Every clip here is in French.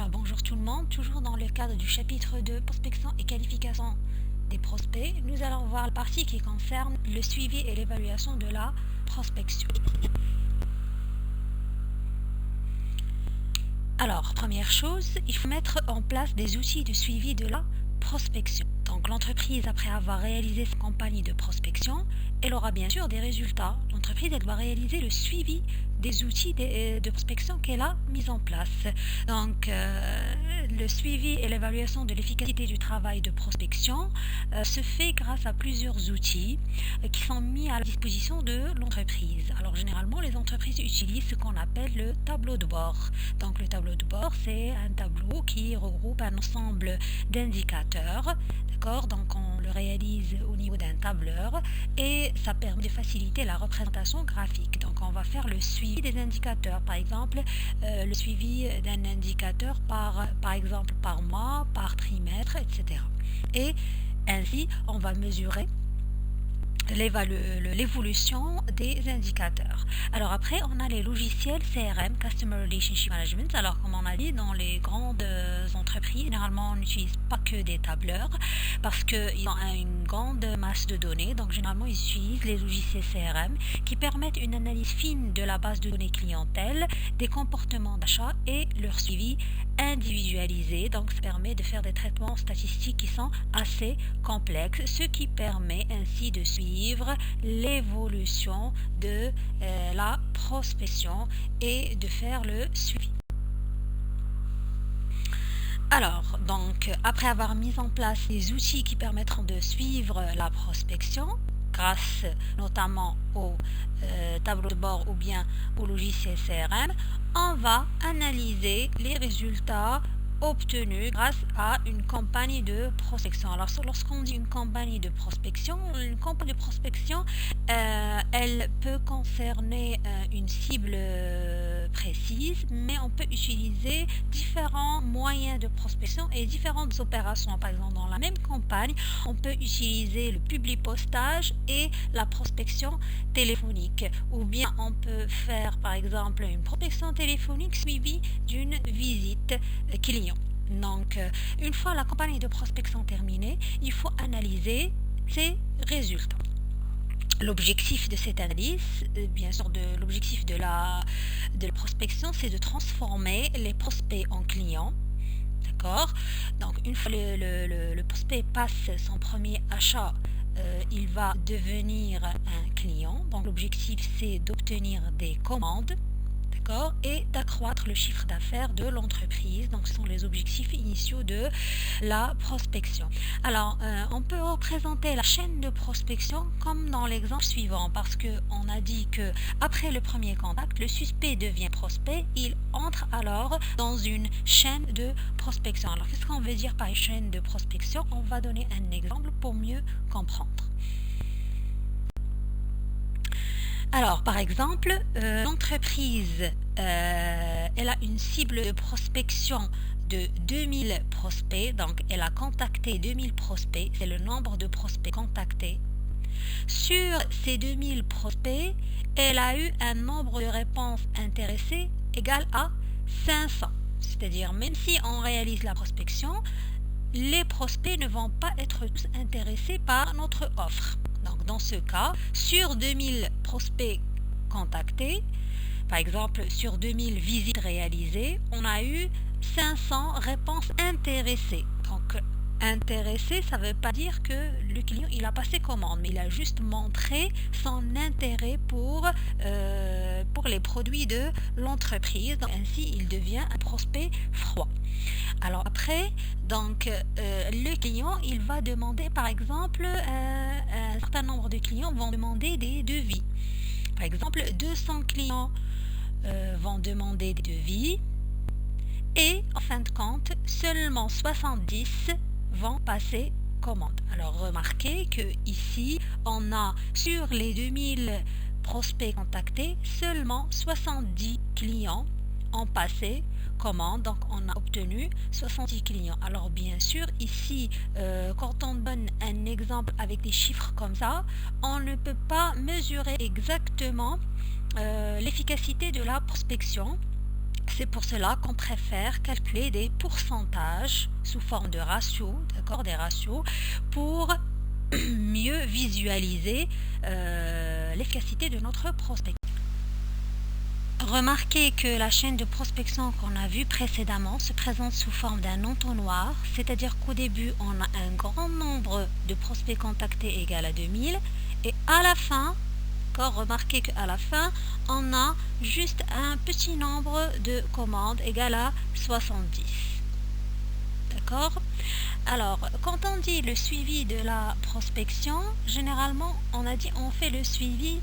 Alors bonjour tout le monde, toujours dans le cadre du chapitre de prospection et qualification des prospects, nous allons voir la partie qui concerne le suivi et l'évaluation de la prospection. Alors, première chose, il faut mettre en place des outils de suivi de la prospection. Donc l'entreprise, après avoir réalisé sa campagne de prospection, elle aura bien sûr des résultats. L'entreprise, elle doit réaliser le suivi des outils de prospection qu'elle a mis en place. Donc le suivi et l'évaluation de l'efficacité du travail de prospection se fait grâce à plusieurs outils qui sont mis à la disposition de l'entreprise. Alors généralement, les entreprises utilisent ce qu'on appelle le tableau de bord. Donc le tableau de bord, c'est un tableau qui regroupe un ensemble d'indicateurs. D'accord, donc on le réalise au niveau d'un tableur et ça permet de faciliter la représentation graphique. Donc on va faire le suivi des indicateurs, par exemple le suivi d'un indicateur par exemple par mois, par trimestre, etc. Et ainsi on va mesurer l'évolution des indicateurs. Alors après, on a les logiciels CRM, Customer Relationship Management. Alors comme on a dit, dans les grandes entreprises, généralement on n'utilise pas que des tableurs parce qu'ils ont une grande masse de données. Donc généralement ils utilisent les logiciels CRM qui permettent une analyse fine de la base de données clientèle, des comportements d'achat et leur suivi individualisé. Donc ça permet de faire des traitements statistiques qui sont assez complexes, ce qui permet ainsi de suivre l'évolution de la prospection et de faire le suivi. Alors, donc, après avoir mis en place les outils qui permettront de suivre la prospection, grâce notamment au tableau de bord ou bien au logiciel CRM, on va analyser les résultats obtenus grâce à une campagne de prospection. Alors lorsqu'on dit une campagne de prospection, elle peut concerner une cible précise, mais on peut utiliser différents moyens de prospection et différentes opérations. Par exemple, dans la même campagne, on peut utiliser le publipostage et la prospection téléphonique, ou bien on peut faire par exemple une prospection téléphonique suivie d'une visite client. Donc, une fois la campagne de prospection terminée, il faut analyser ses résultats. L'objectif de cette analyse, bien sûr, l'objectif de la prospection, c'est de transformer les prospects en clients. D'accord? Donc, une fois le prospect passe son premier achat, il va devenir un client. Donc, l'objectif, c'est d'obtenir des commandes. Et d'accroître le chiffre d'affaires de l'entreprise. Donc, ce sont les objectifs initiaux de la prospection. Alors, on peut représenter la chaîne de prospection comme dans l'exemple suivant, parce qu'on a dit que après le premier contact, le suspect devient prospect. Il entre alors dans une chaîne de prospection. Alors, qu'est-ce qu'on veut dire par chaîne de prospection? On va donner un exemple pour mieux comprendre. Alors, par exemple, l'entreprise, elle a une cible de prospection de 2000 prospects, donc elle a contacté 2000 prospects, c'est le nombre de prospects contactés. Sur ces 2000 prospects, elle a eu un nombre de réponses intéressées égal à 500. C'est-à-dire, même si on réalise la prospection, les prospects ne vont pas être tous intéressés par notre offre. Donc, dans ce cas, sur 2000 prospects contactés, par exemple, sur 2000 visites réalisées, on a eu 500 réponses intéressées. Donc, intéressé, ça ne veut pas dire que le client il a passé commande, mais il a juste montré son intérêt pour les produits de l'entreprise. Donc, ainsi, il devient un prospect froid. Alors après, donc le client, il va demander, par exemple, un certain nombre de clients vont demander des devis. Par exemple, 200 clients vont demander des devis et en fin de compte, seulement 70 vont passer commande. Alors remarquez que ici, on a sur les 2000 prospects contactés, seulement 70 clients ont passé commande, donc on a obtenu 70 clients. Alors bien sûr, ici, quand on donne un exemple avec des chiffres comme ça, on ne peut pas mesurer exactement l'efficacité de la prospection C'est pour cela qu'on préfère calculer des pourcentages sous forme de ratios, d'accord, des ratios, pour mieux visualiser l'efficacité de notre prospection. Remarquez que la chaîne de prospection qu'on a vue précédemment se présente sous forme d'un entonnoir, c'est-à-dire qu'au début on a un grand nombre de prospects contactés égal à 2000 et à la fin, remarquez qu'à la fin on a juste un petit nombre de commandes égal à 70. D'accord? Alors, quand on dit le suivi de la prospection, généralement, on a dit on fait le suivi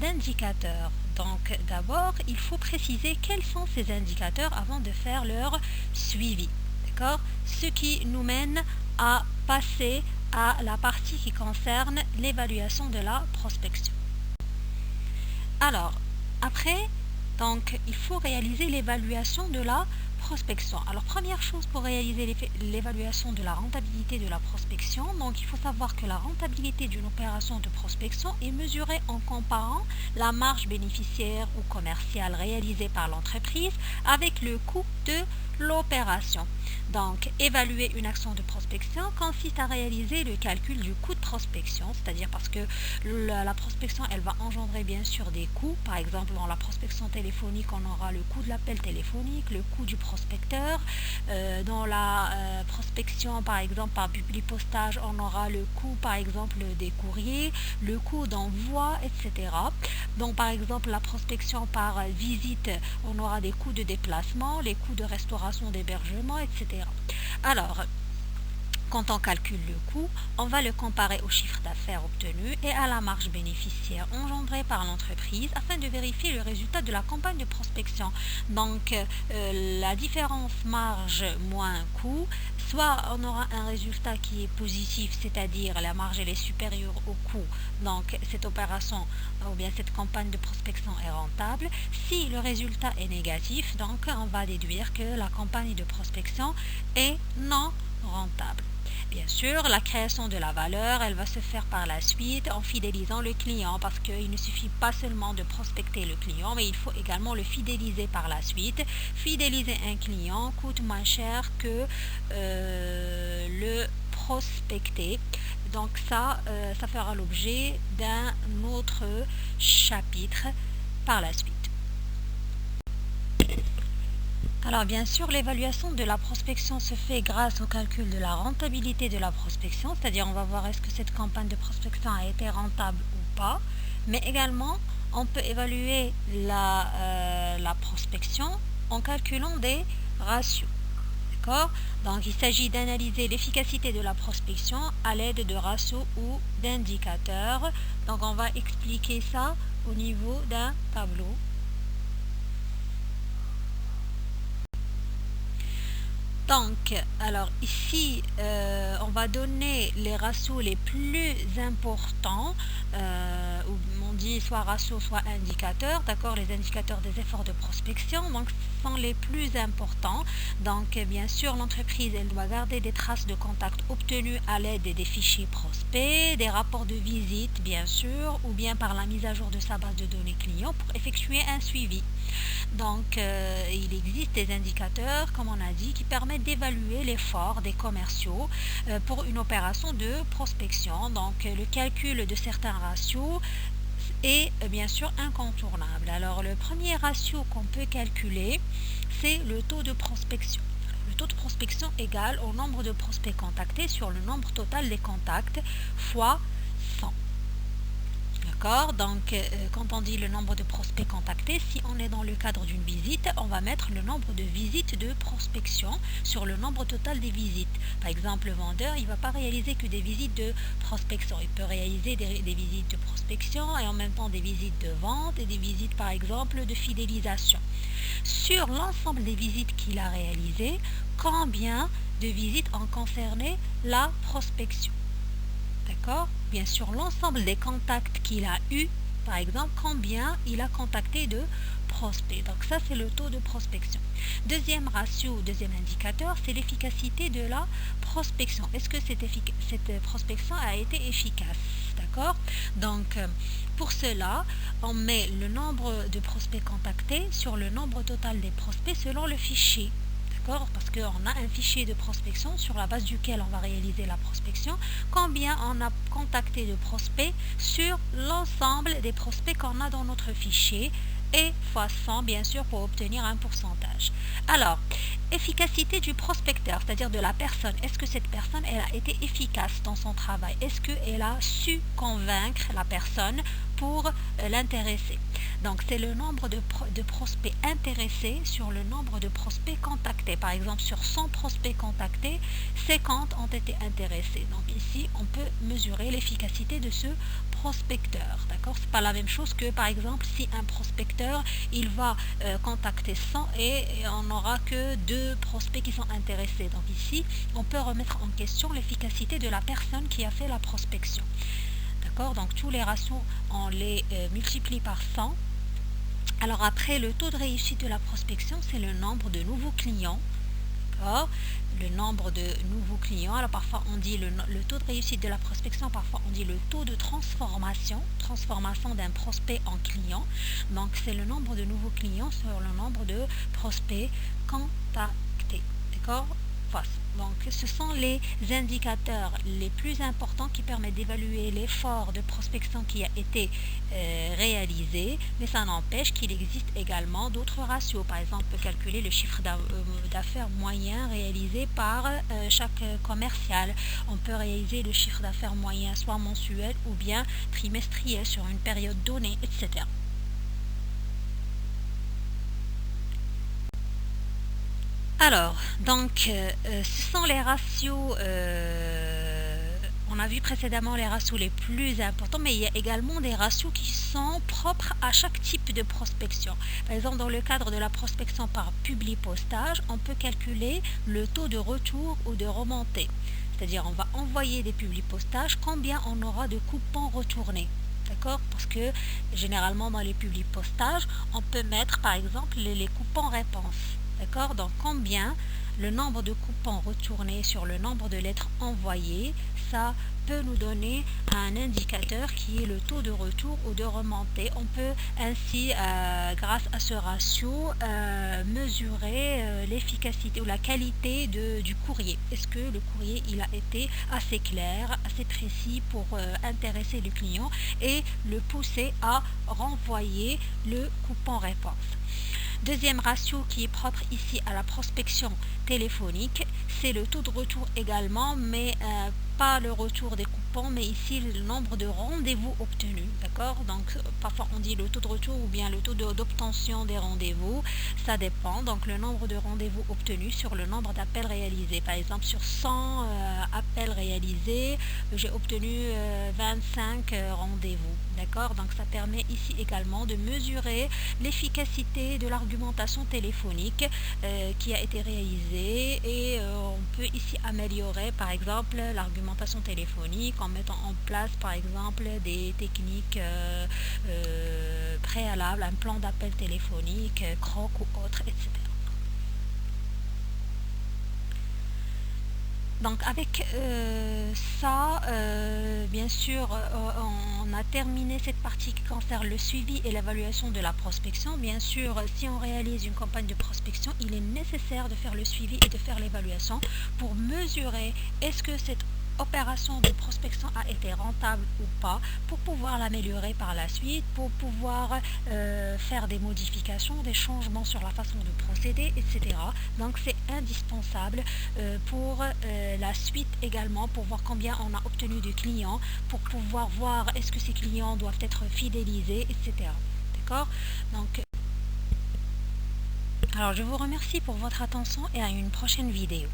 d'indicateurs. Donc, d'abord, il faut préciser quels sont ces indicateurs avant de faire leur suivi. D'accord? Ce qui nous mène à passer à la partie qui concerne l'évaluation de la prospection. Alors, après, donc, il faut réaliser l'évaluation de la prospection. Alors, première chose pour réaliser l'évaluation de la rentabilité de la prospection, donc il faut savoir que la rentabilité d'une opération de prospection est mesurée en comparant la marge bénéficiaire ou commerciale réalisée par l'entreprise avec le coût de l'opération. Donc, évaluer une action de prospection consiste à réaliser le calcul du coût de prospection, c'est-à-dire parce que la prospection, elle va engendrer bien sûr des coûts. Par exemple, dans la prospection téléphonique, on aura le coût de l'appel téléphonique, le coût du prospecteur. Dans la prospection, par exemple, par publipostage, on aura le coût, par exemple, des courriers, le coût d'envoi, etc. Donc, par exemple, la prospection par visite, on aura des coûts de déplacement, les coûts de restauration, d'hébergement, etc. Alors, quand on calcule le coût, on va le comparer au chiffre d'affaires obtenu et à la marge bénéficiaire engendrée par l'entreprise afin de vérifier le résultat de la campagne de prospection. Donc, la différence marge moins coût, soit on aura un résultat qui est positif, c'est-à-dire la marge elle est supérieure au coût, donc cette opération ou bien cette campagne de prospection est rentable. Si le résultat est négatif, donc on va déduire que la campagne de prospection est non rentable. Bien sûr, la création de la valeur, elle va se faire par la suite en fidélisant le client parce qu'il ne suffit pas seulement de prospecter le client, mais il faut également le fidéliser par la suite. Fidéliser un client coûte moins cher que le prospecter. Donc ça fera l'objet d'un autre chapitre par la suite. Alors bien sûr, l'évaluation de la prospection se fait grâce au calcul de la rentabilité de la prospection, c'est-à-dire on va voir est-ce que cette campagne de prospection a été rentable ou pas, mais également on peut évaluer la prospection en calculant des ratios. D'accord? Donc il s'agit d'analyser l'efficacité de la prospection à l'aide de ratios ou d'indicateurs. Donc on va expliquer ça au niveau d'un tableau. Donc, alors ici, on va donner les ratios les plus importants, on dit soit ratios, soit indicateurs, d'accord, les indicateurs des efforts de prospection, donc ce sont les plus importants. Donc, bien sûr, l'entreprise, elle doit garder des traces de contact obtenues à l'aide des fichiers prospects, des rapports de visite, bien sûr, ou bien par la mise à jour de sa base de données client pour effectuer un suivi. Donc, il existe des indicateurs, comme on a dit, qui permettent d'évaluer l'effort des commerciaux pour une opération de prospection. Donc, le calcul de certains ratios est bien sûr incontournable. Alors, le premier ratio qu'on peut calculer, c'est le taux de prospection. Le taux de prospection égale au nombre de prospects contactés sur le nombre total des contacts fois 100. D'accord? Donc, quand on dit le nombre de prospects contactés, si on est dans le cadre d'une visite, on va mettre le nombre de visites de prospection sur le nombre total des visites. Par exemple, le vendeur, il ne va pas réaliser que des visites de prospection. Il peut réaliser des visites de prospection et en même temps des visites de vente et des visites, par exemple, de fidélisation. Sur l'ensemble des visites qu'il a réalisées, combien de visites ont concerné la prospection? D'accord? Bien sûr, l'ensemble des contacts qu'il a eu, par exemple, combien il a contacté de prospects. Donc ça, c'est le taux de prospection. Deuxième ratio, deuxième indicateur, c'est l'efficacité de la prospection. Est-ce que cette prospection a été efficace? D'accord? Donc, pour cela, on met le nombre de prospects contactés sur le nombre total des prospects selon le fichier. Parce qu'on a un fichier de prospection sur la base duquel on va réaliser la prospection, combien on a contacté de prospects sur l'ensemble des prospects qu'on a dans notre fichier, et fois 100 bien sûr pour obtenir un pourcentage. Alors, efficacité du prospecteur, c'est-à-dire de la personne. Est-ce que cette personne elle a été efficace dans son travail? Est-ce qu'elle a su convaincre la personne pour l'intéresser? Donc c'est le nombre de prospects intéressés sur le nombre de prospects contactés. Par exemple, sur 100 prospects contactés, 50 ont été intéressés. Donc ici, on peut mesurer l'efficacité de ce prospecteur. D'accord? C'est pas la même chose que par exemple si un prospecteur il va contacter 100 et on n'aura que 2 prospects qui sont intéressés. Donc ici, on peut remettre en question l'efficacité de la personne qui a fait la prospection. D'accord? Donc tous les ratios, on les multiplie par 100. Alors après, le taux de réussite de la prospection, c'est le nombre de nouveaux clients. D'accord? Le nombre de nouveaux clients. Alors parfois on dit le taux de réussite de la prospection, parfois on dit le taux de transformation d'un prospect en client. Donc c'est le nombre de nouveaux clients sur le nombre de prospects contactés. D'accord? Donc ce sont les indicateurs les plus importants qui permettent d'évaluer l'effort de prospection qui a été réalisé, mais ça n'empêche qu'il existe également d'autres ratios. Par exemple, on peut calculer le chiffre d'affaires moyen réalisé par chaque commercial. On peut réaliser le chiffre d'affaires moyen soit mensuel ou bien trimestriel sur une période donnée, etc. Alors, donc, ce sont les ratios, on a vu précédemment les ratios les plus importants, mais il y a également des ratios qui sont propres à chaque type de prospection. Par exemple, dans le cadre de la prospection par publipostage, on peut calculer le taux de retour ou de remontée. C'est-à-dire, on va envoyer des publipostages, combien on aura de coupons retournés. D'accord? Parce que généralement, dans les publipostages, on peut mettre, par exemple, les coupons réponses. D'accord? Donc combien le nombre de coupons retournés sur le nombre de lettres envoyées, ça peut nous donner un indicateur qui est le taux de retour ou de remontée. On peut ainsi, grâce à ce ratio, mesurer l'efficacité ou la qualité du courrier. Est-ce que le courrier il a été assez clair, assez précis pour intéresser le client et le pousser à renvoyer le coupon réponse. Deuxième ratio qui est propre ici à la prospection téléphonique, c'est le taux de retour également, mais pas le retour des coupons, mais ici le nombre de rendez-vous obtenus. D'accord? Donc parfois on dit le taux de retour ou bien le taux d'obtention des rendez-vous, ça dépend. Donc le nombre de rendez-vous obtenus sur le nombre d'appels réalisés. Par exemple, sur 100 appels réalisés, j'ai obtenu 25 rendez-vous. D'accord? Donc ça permet ici également de mesurer l'efficacité de l'argumentation téléphonique qui a été réalisée, et on peut ici améliorer par exemple l'argumentation téléphonique en mettant en place par exemple des techniques préalables, un plan d'appel téléphonique, croc ou autre, etc. Donc avec ça, bien sûr, on a terminé cette partie qui concerne le suivi et l'évaluation de la prospection. Bien sûr, si on réalise une campagne de prospection, il est nécessaire de faire le suivi et de faire l'évaluation pour mesurer est-ce que cette opération de prospection a été rentable ou pas, pour pouvoir l'améliorer par la suite, pour pouvoir faire des modifications, des changements sur la façon de procéder, etc. Donc c'est indispensable pour la suite également, pour voir combien on a obtenu de clients, pour pouvoir voir est-ce que ces clients doivent être fidélisés, etc. D'accord? Donc, alors je vous remercie pour votre attention et à une prochaine vidéo.